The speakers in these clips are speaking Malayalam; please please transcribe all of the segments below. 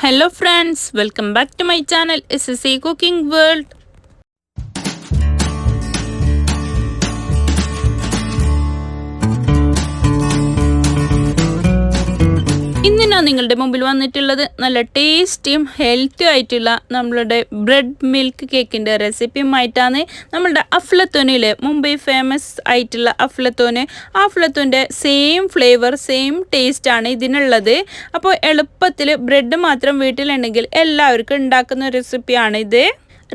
Hello friends, welcome back to my channel SSC Cooking World. ഇന്ന് ഞാൻ നിങ്ങളുടെ മുമ്പിൽ വന്നിട്ടുള്ളത് നല്ല ടേസ്റ്റിയും ഹെൽത്തി ആയിട്ടുള്ള നമ്മളുടെ ബ്രെഡ് മിൽക്ക് കേക്കിൻ്റെ റെസിപ്പിയുമായിട്ടാണ്. നമ്മളുടെ അഫ്ലത്തോനിലെ മുംബൈ ഫേമസ് ആയിട്ടുള്ള അഫ്ലത്തോൻ്റെ സെയിം ഫ്ലേവർ സെയിം ടേസ്റ്റാണ് ഇതിനുള്ളത്. അപ്പോൾ എളുപ്പത്തിൽ ബ്രെഡ് മാത്രം വീട്ടിലുണ്ടെങ്കിൽ എല്ലാവർക്കും ഉണ്ടാക്കുന്ന റെസിപ്പിയാണ് ഇത്.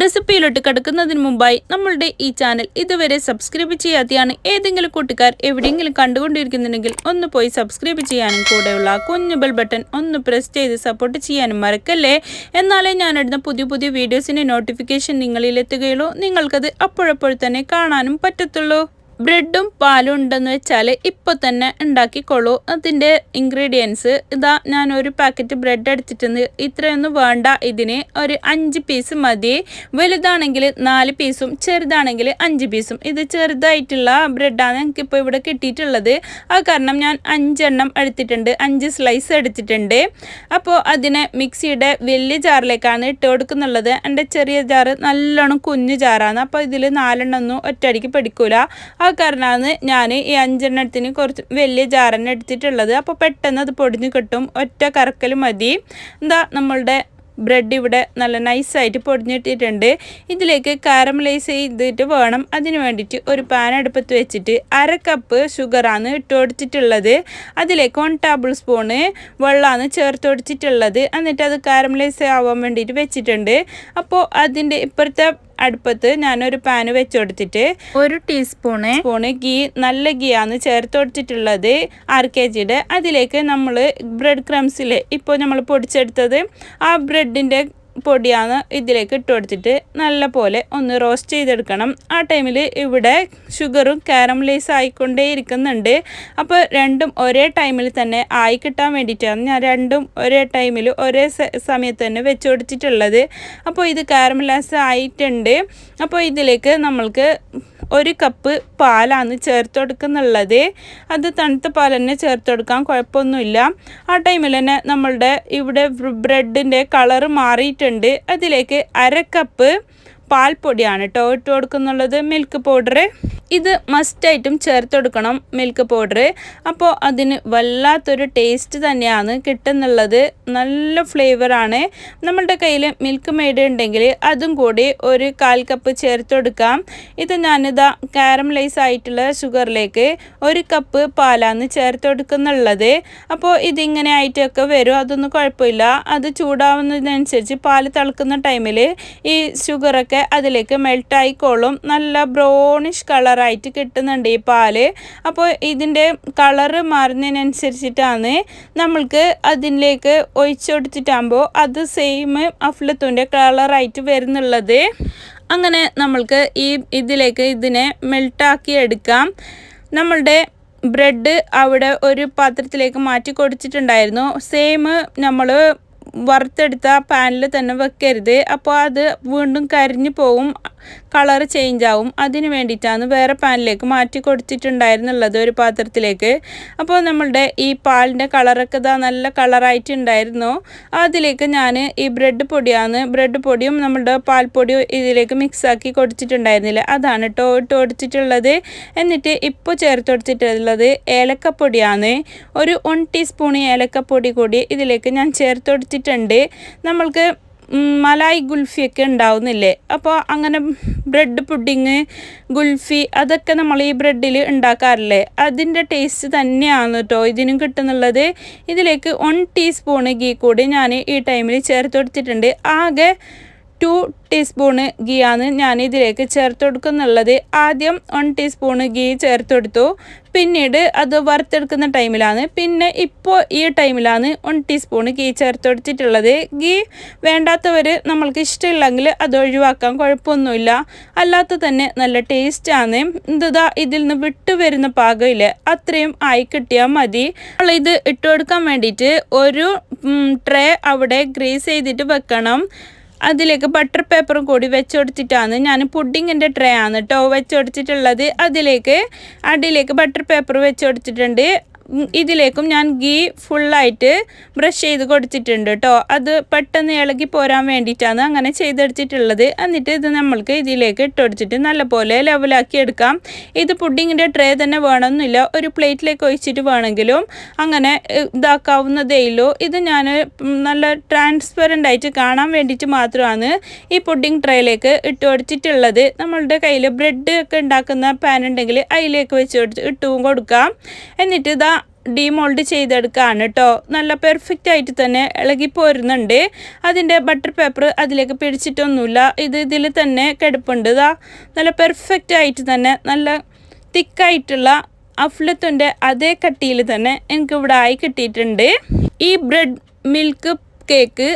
റെസിപ്പിയിലോട്ട് കിടക്കുന്നതിന് മുമ്പായി നമ്മളുടെ ഈ ചാനൽ ഇതുവരെ സബ്സ്ക്രൈബ് ചെയ്യാതെയാണ് ഏതെങ്കിലും കൂട്ടുകാർ എവിടെയെങ്കിലും കണ്ടുകൊണ്ടിരിക്കുന്നുണ്ടെങ്കിൽ ഒന്ന് പോയി സബ്സ്ക്രൈബ് ചെയ്യാനും കൂടെയുള്ള കുഞ്ഞു ബെൽ ബട്ടൺ ഒന്ന് പ്രസ് ചെയ്ത് സപ്പോർട്ട് ചെയ്യാനും മറക്കല്ലേ. എന്നാലേ ഞാനിടുന്ന പുതിയ വീഡിയോസിൻ്റെ നോട്ടിഫിക്കേഷൻ നിങ്ങളിലെത്തുകയുള്ളൂ, നിങ്ങൾക്കത് അപ്പോഴപ്പോൾ തന്നെ കാണാനും പറ്റത്തുള്ളൂ. ബ്രെഡും പാലും ഉണ്ടെന്ന് വെച്ചാൽ ഇപ്പോൾ തന്നെ ഉണ്ടാക്കിക്കോളൂ. അതിൻ്റെ ഇൻഗ്രീഡിയൻസ് ഇതാ, ഞാൻ ഒരു പാക്കറ്റ് ബ്രെഡ് എടുത്തിട്ടുണ്ട്. ഇത്രയൊന്നും വേണ്ട, ഇതിന് ഒരു 5 പീസ് മതി. വലുതാണെങ്കിൽ 4 പീസും ചെറുതാണെങ്കിൽ 5 പീസും. ഇത് ചെറുതായിട്ടുള്ള ബ്രെഡാണ് എനിക്കിപ്പോൾ ഇവിടെ കിട്ടിയിട്ടുള്ളത്. ആ കാരണം ഞാൻ 5 എണ്ണം എടുത്തിട്ടുണ്ട്, 5 സ്ലൈസ് എടുത്തിട്ടുണ്ട്. അപ്പോൾ അതിനെ മിക്സിയുടെ വലിയ ജാറിലേക്കാണ് ഇട്ട് കൊടുക്കുന്നുള്ളത്. എൻ്റെ ചെറിയ ജാറ് നല്ലോണം കുഞ്ഞു ജാറാണ്. അപ്പോൾ ഇതിൽ 4 എണ്ണമൊന്നും ഒറ്റയടിക്ക് പിടിക്കൂല. ആ കാരണമാണ് ഞാൻ ഈ 5 എണ്ണത്തിന് കുറച്ച് വലിയ ജാറന്നെ എടുത്തിട്ടുള്ളത്. അപ്പോൾ പെട്ടെന്ന് അത് പൊടിഞ്ഞ് കിട്ടും, ഒറ്റ കറക്കൽ മതി. എന്താ, നമ്മളുടെ ബ്രെഡ് ഇവിടെ നല്ല നൈസായിട്ട് പൊടിഞ്ഞിട്ടിട്ടുണ്ട്. ഇതിലേക്ക് കാരമലൈസ് ചെയ്തിട്ട് വേണം. അതിന് വേണ്ടിയിട്ട് ഒരു പാൻ അടുപ്പത്ത് വെച്ചിട്ട് 1/2 കപ്പ് ഷുഗറാണ് ഇട്ട് കൊടുത്തിട്ടുള്ളത്. അതിലേക്ക് 1 ടേബിൾ സ്പൂണ് വെള്ളമാണ് ചേർത്ത് കൊടുത്തിട്ടുള്ളത്. എന്നിട്ട് അത് കാരമലൈസ് ആവാൻ വേണ്ടിയിട്ട് വെച്ചിട്ടുണ്ട്. അപ്പോൾ അതിൻ്റെ ഇപ്പുറത്തെ അടുപ്പത്ത് ഞാനൊരു പാന് വെച്ച് കൊടുത്തിട്ട് 1 ടീസ്പൂണ് ഗീ, നല്ല ഗീ ആണ് ചേർത്ത് കൊടുത്തിട്ടുള്ളത് 6 kgയുടെ. അതിലേക്ക് നമ്മൾ ബ്രെഡ് ക്രംസിൽ ഇപ്പോൾ നമ്മൾ പൊടിച്ചെടുത്തത് ആ ബ്രെഡിൻ്റെ പൊടിയാണ് ഇതിലേക്ക് ഇട്ട് കൊടുത്തിട്ട് നല്ല പോലെ ഒന്ന് റോസ്റ്റ് ചെയ്തെടുക്കണം. ആ ടൈമിൽ ഇവിടെ ഷുഗറും കാരമലൈസ് ആയിക്കൊണ്ടേ ഇരിക്കുന്നുണ്ട്. അപ്പോൾ രണ്ടും ഒരേ ടൈമിൽ തന്നെ ആയി കിട്ടാൻ വേണ്ടിയിട്ടാണ് ഞാൻ രണ്ടും ഒരേ ടൈമിൽ ഒരേ സമയത്ത് തന്നെ വെച്ച് കൊടുത്തിട്ടുള്ളത്. അപ്പോൾ ഇത് കാരമലൈസ് ആയിട്ടുണ്ട്. അപ്പോൾ ഇതിലേക്ക് നമ്മൾക്ക് 1 കപ്പ് പാലാണ് ചേർത്ത് കൊടുക്കുന്നുള്ളത്. അത് തണുത്ത പാൽ തന്നെ ചേർത്ത് കൊടുക്കാം, കുഴപ്പമൊന്നുമില്ല. ആ ടൈമിൽ തന്നെ നമ്മളുടെ ഇവിടെ ബ്രെഡിൻ്റെ കളറ് മാറിയിട്ടുണ്ട്. അതിലേക്ക് 1/2 കപ്പ് പാൽപ്പൊടിയാണ് കേട്ടോ ഇട്ട് കൊടുക്കുന്നുള്ളത്, മിൽക്ക് പൗഡർ. ഇത് മസ്റ്റായിട്ടും ചേർത്ത് കൊടുക്കണം, മിൽക്ക് പൗഡർ. അപ്പോൾ അതിന് വല്ലാത്തൊരു ടേസ്റ്റ് തന്നെയാണ് കിട്ടുന്നുള്ളത്, നല്ല ഫ്ലേവറാണ്. നമ്മളുടെ കയ്യിൽ മിൽക്ക് മെയ്ഡ് ഉണ്ടെങ്കിൽ അതും കൂടി ഒരു 1/4 കപ്പ് ചേർത്ത് കൊടുക്കാം. ഇത് ഞാനിതാ കാരമലൈസ് ആയിട്ടുള്ള ഷുഗറിലേക്ക് 1 കപ്പ് പാലാണ് ചേർത്ത് കൊടുക്കുന്നുള്ളത്. അപ്പോൾ ഇതിങ്ങനെ ആയിട്ടൊക്കെ വരും, അതൊന്നും കുഴപ്പമില്ല. അത് ചൂടാവുന്നതിനനുസരിച്ച് പാൽ തിളക്കുന്ന ടൈമിൽ ഈ ഷുഗറൊക്കെ അതിലേക്ക് മെൽട്ടായിക്കോളും. നല്ല ബ്രൗണിഷ് കളറായിട്ട് കിട്ടുന്നുണ്ട് ഈ പാല്. അപ്പോൾ ഇതിൻ്റെ കളറ് മാറുന്നതിനനുസരിച്ചിട്ടാണ് നമ്മൾക്ക് അതിലേക്ക് ഒഴിച്ചു കൊടുത്തിട്ടാകുമ്പോൾ അത് സെയിം അഫ്ലത്തൂൻ്റെ കളറായിട്ട് വരുന്നുള്ളത്. അങ്ങനെ നമ്മൾക്ക് ഇതിലേക്ക് ഇതിനെ മെൽട്ടാക്കി എടുക്കാം. നമ്മളുടെ ബ്രെഡ് അവിടെ ഒരു പാത്രത്തിലേക്ക് മാറ്റി കൊടുത്തിട്ടുണ്ടായിരുന്നു. സെയിം നമ്മൾ വറുത്തെടുത്ത പാനിൽ തന്നെ വെക്കരുത്, അപ്പോൾ അത് വീണ്ടും കരിഞ്ഞു പോവും, കളർ ചേഞ്ച് ആവും. അതിന് വേണ്ടിയിട്ടാണ് വേറെ പാനിലേക്ക് മാറ്റി കൊടുത്തിട്ടുണ്ടായിരുന്നുള്ളത് ഒരു പാത്രത്തിലേക്ക്. അപ്പോൾ നമ്മളുടെ ഈ പാലിൻ്റെ കളറൊക്കെ ഇതാ നല്ല കളറായിട്ടുണ്ടായിരുന്നു. അതിലേക്ക് ഞാൻ ഈ ബ്രെഡ് പൊടിയും നമ്മളുടെ പാൽപ്പൊടിയും ഇതിലേക്ക് മിക്സാക്കി കൊടുത്തിട്ടുണ്ടായിരുന്നില്ല, അതാണ് കേട്ടോ ഇട്ട് കൊടുത്തിട്ടുള്ളത്. എന്നിട്ട് ഇപ്പോൾ ചേർത്ത് കൊടുത്തിട്ടുള്ളത് ഏലക്കപ്പൊടിയാണ്. ഒരു 1 ടീസ്പൂൺ ഏലക്കപ്പൊടി കൂടി ഇതിലേക്ക് ഞാൻ ചേർത്ത് കൊടുത്തിട്ടുണ്ട്. നമ്മൾക്ക് മലായി ഗുൽഫിയൊക്കെ ഉണ്ടാവുന്നില്ലേ, അപ്പോൾ അങ്ങനെ ബ്രെഡ് പുഡിങ്, ഗുൽഫി അതൊക്കെ നമ്മൾ ഈ ബ്രെഡിൽ ഉണ്ടാക്കാറില്ലേ, അതിൻ്റെ ടേസ്റ്റ് തന്നെയാണ് കേട്ടോ ഇതിനും കിട്ടുന്നുള്ളത്. ഇതിലേക്ക് 1 ടീസ്പൂണ് ഗീ കൂടി ഞാൻ ഈ ടൈമിൽ ചേർത്ത് കൊടുത്തിട്ടുണ്ട്. ആകെ 2 ടീസ്പൂണ് ഗീ ആണ് ഞാൻ ഇതിലേക്ക് ചേർത്ത് കൊടുക്കുന്നുള്ളത്. ആദ്യം 1 ടീസ്പൂണ് ഗീ ചേർത്ത് കൊടുത്തു, പിന്നീട് അത് വറുത്തെടുക്കുന്ന ടൈമിലാണ്, പിന്നെ ഇപ്പോൾ ഈ ടൈമിലാണ് 1 ടീസ്പൂണ് ഗീ ചേർത്ത് കൊടുത്തിട്ടുള്ളത്. ഗീ വേണ്ടാത്തവർ നമ്മൾക്ക് ഇഷ്ടമില്ലെങ്കിൽ അത് ഒഴിവാക്കാൻ കുഴപ്പമൊന്നുമില്ല, അല്ലാത്ത തന്നെ നല്ല ടേസ്റ്റാണ്. എന്താ, ഇതിൽ നിന്ന് വിട്ട് വരുന്ന പാകമില്ല, അത്രയും ആയി കിട്ടിയാൽ മതി. ഇത് ഇട്ട് കൊടുക്കാൻ വേണ്ടിയിട്ട് ഒരു ട്രേ അവിടെ ഗ്രീസ് ചെയ്തിട്ട് വെക്കണം. അതിലേക്ക് ബട്ടർ പേപ്പറും കൂടി വെച്ച് കൊടുത്തിട്ടാണ്, ഞാൻ പുഡിങ്ങിൻ്റെ ട്രേ ആണ് കേട്ടോ വെച്ച് കൊടുത്തിട്ടുള്ളത്. അതിലേക്ക് അടിയിലേക്ക് ബട്ടർ പേപ്പർ വെച്ച് കൊടുത്തിട്ടുണ്ട്. ഇതിലേക്കും ഞാൻ ഗീ ഫുള്ളായിട്ട് ബ്രഷ് ചെയ്ത് കൊടുത്തിട്ടുണ്ട് കേട്ടോ. അത് പെട്ടെന്ന് ഇളകി പോരാൻ വേണ്ടിയിട്ടാണ് അങ്ങനെ ചെയ്തെടുത്തിട്ടുള്ളത്. എന്നിട്ട് ഇത് നമ്മൾക്ക് ഇതിലേക്ക് ഇട്ടുകൊടുത്തിട്ട് നല്ലപോലെ ലെവലാക്കി എടുക്കാം. ഇത് പുഡിങ്ങിൻ്റെ ട്രേ തന്നെ വേണമെന്നില്ല, ഒരു പ്ലേറ്റിലേക്ക് ഒഴിച്ചിട്ട് വേണമെങ്കിലും അങ്ങനെ ഇതാക്കാവുന്നതേ ഉള്ളൂ. ഇത് ഞാൻ നല്ല ട്രാൻസ്പെറൻ്റ് ആയിട്ട് കാണാൻ വേണ്ടിയിട്ട് മാത്രമാണ് ഈ പുഡിങ് ട്രേയിലേക്ക് ഇട്ട് കൊടുത്തിട്ടുള്ളത്. നമ്മളുടെ കയ്യിൽ ബ്രെഡ് ഒക്കെ ഉണ്ടാക്കുന്ന പാൻ ഉണ്ടെങ്കിൽ അതിലേക്ക് വെച്ച് ഇട്ടും കൊടുക്കാം. എന്നിട്ട് ഇതാ ഡീമോൾഡ് ചെയ്തെടുക്കുകയാണ് കേട്ടോ. നല്ല പെർഫെക്റ്റ് ആയിട്ട് തന്നെ ഇളകി പോരുന്നുണ്ട്. അതിൻ്റെ ബട്ടർ പേപ്പർ അതിലേക്ക് പിടിച്ചിട്ടൊന്നുമില്ല, ഇതിൽ തന്നെ കിടപ്പുണ്ട്. ഇതാ നല്ല പെർഫെക്റ്റ് ആയിട്ട് തന്നെ നല്ല തിക്കായിട്ടുള്ള അഫ്ലത്തിൻ്റെ അതേ കട്ടിയിൽ തന്നെ എനിക്കിവിടെ ആയി കിട്ടിയിട്ടുണ്ട്. ഈ ബ്രെഡ് മിൽക്ക് കേക്ക്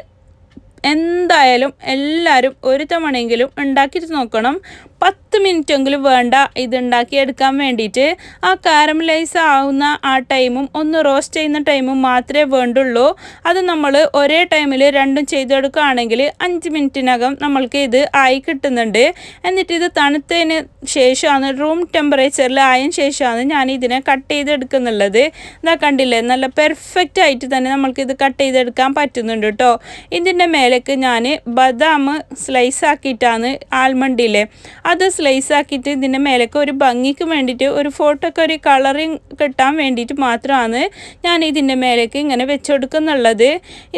എന്തായാലും എല്ലാവരും ഒരു തവണയെങ്കിലും ഉണ്ടാക്കിയിട്ട് നോക്കണം. 10 മിനിറ്റെങ്കിലും വേണ്ട ഇത് ഉണ്ടാക്കിയെടുക്കാൻ വേണ്ടിയിട്ട്. ആ കാരമലൈസ് ആവുന്ന ആ ടൈമും ഒന്ന് റോസ്റ്റ് ചെയ്യുന്ന ടൈമും മാത്രമേ വേണ്ടുള്ളൂ. അത് നമ്മൾ ഒരേ ടൈമിൽ രണ്ടും ചെയ്തെടുക്കുകയാണെങ്കിൽ 5 മിനിറ്റിനകം നമ്മൾക്ക് ഇത് ആയി കിട്ടുന്നുണ്ട്. എന്നിട്ട് ഇത് തണുത്തതിന് ശേഷമാണ്, റൂം ടെമ്പറേച്ചറിൽ ആയതിനു ശേഷമാണ് ഞാൻ ഇതിനെ കട്ട് ചെയ്തെടുക്കുന്നുള്ളത്. ഇതാ കണ്ടില്ലേ, നല്ല പെർഫെക്റ്റ് ആയിട്ട് തന്നെ നമ്മൾക്കിത് കട്ട് ചെയ്തെടുക്കാൻ പറ്റുന്നുണ്ട് കേട്ടോ. ഇതിൻ്റെ മേലേക്ക് ഞാൻ ബദാം സ്ലൈസ് ആക്കിയിട്ടാണ്, ആൽമണ്ടില്ലേ അത് സ്ലൈസ് ആക്കിയിട്ട് ഇതിൻ്റെ മേലേക്ക് ഒരു ഭംഗിക്ക് വേണ്ടിയിട്ട്, ഒരു ഫോട്ടോക്ക് ഒരു കളറിങ് കിട്ടാൻ വേണ്ടിയിട്ട് മാത്രമാണ് ഞാൻ ഇതിൻ്റെ മേലേക്ക് ഇങ്ങനെ വെച്ചെടുക്കുന്നുള്ളത്.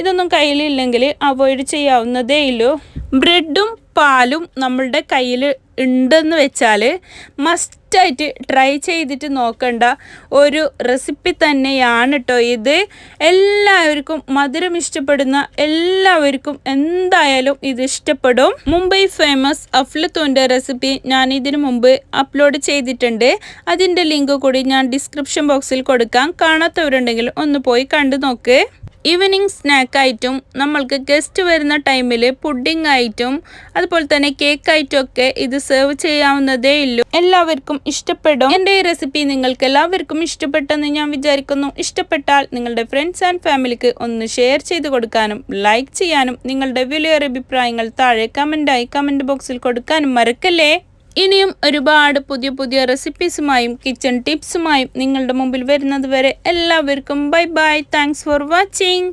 ഇതൊന്നും കയ്യിലില്ലെങ്കിൽ അവോയ്ഡ് ചെയ്യാവുന്നതേ ഉള്ളൂ. ബ്രെഡും പാലും നമ്മളുടെ കയ്യിൽ ഉണ്ടെന്ന് വെച്ചാൽ മസ്റ്റായിട്ട് ട്രൈ ചെയ്തിട്ട് നോക്കേണ്ട ഒരു റെസിപ്പി തന്നെയാണ് കേട്ടോ ഇത്. എല്ലാവർക്കും മധുരം ഇഷ്ടപ്പെടുന്ന എല്ലാവർക്കും എന്തായാലും ഇത് ഇഷ്ടപ്പെടും. മുംബൈ ഫേമസ് അഫ്ലത്തൂൻ്റെ റെസിപ്പി ഞാൻ ഇതിനു മുമ്പ് അപ്ലോഡ് ചെയ്തിട്ടുണ്ട്. അതിൻ്റെ ലിങ്ക് കൂടി ഞാൻ ഡിസ്ക്രിപ്ഷൻ ബോക്സിൽ കൊടുക്കാം. കാണാത്തവരുണ്ടെങ്കിൽ ഒന്ന് പോയി കണ്ടു നോക്ക്. ഈവനിങ് സ്നാക്കായിട്ടും നമ്മൾക്ക് ഗസ്റ്റ് വരുന്ന ടൈമിൽ പുഡിംഗ് ആയിട്ടും അതുപോലെ തന്നെ കേക്ക് ആയിട്ടും ഒക്കെ ഇത് സെർവ് ചെയ്യാവുന്നതേ ഉള്ളൂ. എല്ലാവർക്കും ഇഷ്ടപ്പെടും. എൻ്റെ ഈ റെസിപ്പി നിങ്ങൾക്ക് എല്ലാവർക്കും ഇഷ്ടപ്പെട്ടെന്ന് ഞാൻ വിചാരിക്കുന്നു. ഇഷ്ടപ്പെട്ടാൽ നിങ്ങളുടെ ഫ്രണ്ട്സ് ആൻഡ് ഫാമിലിക്ക് ഒന്ന് ഷെയർ ചെയ്ത് കൊടുക്കാനും ലൈക്ക് ചെയ്യാനും നിങ്ങളുടെ വിലയേറിയ അഭിപ്രായങ്ങൾ താഴെ കമൻറ്റ് ബോക്സിൽ കൊടുക്കാനും മറക്കല്ലേ. ഇനിയും ഒരുപാട് പുതിയ പുതിയ റെസിപ്പീസുമായും കിച്ചൺ ടിപ്സുമായും നിങ്ങളുടെ മുമ്പിൽ വരുന്നത് വരെ എല്ലാവർക്കും bye bye. Thanks for watching.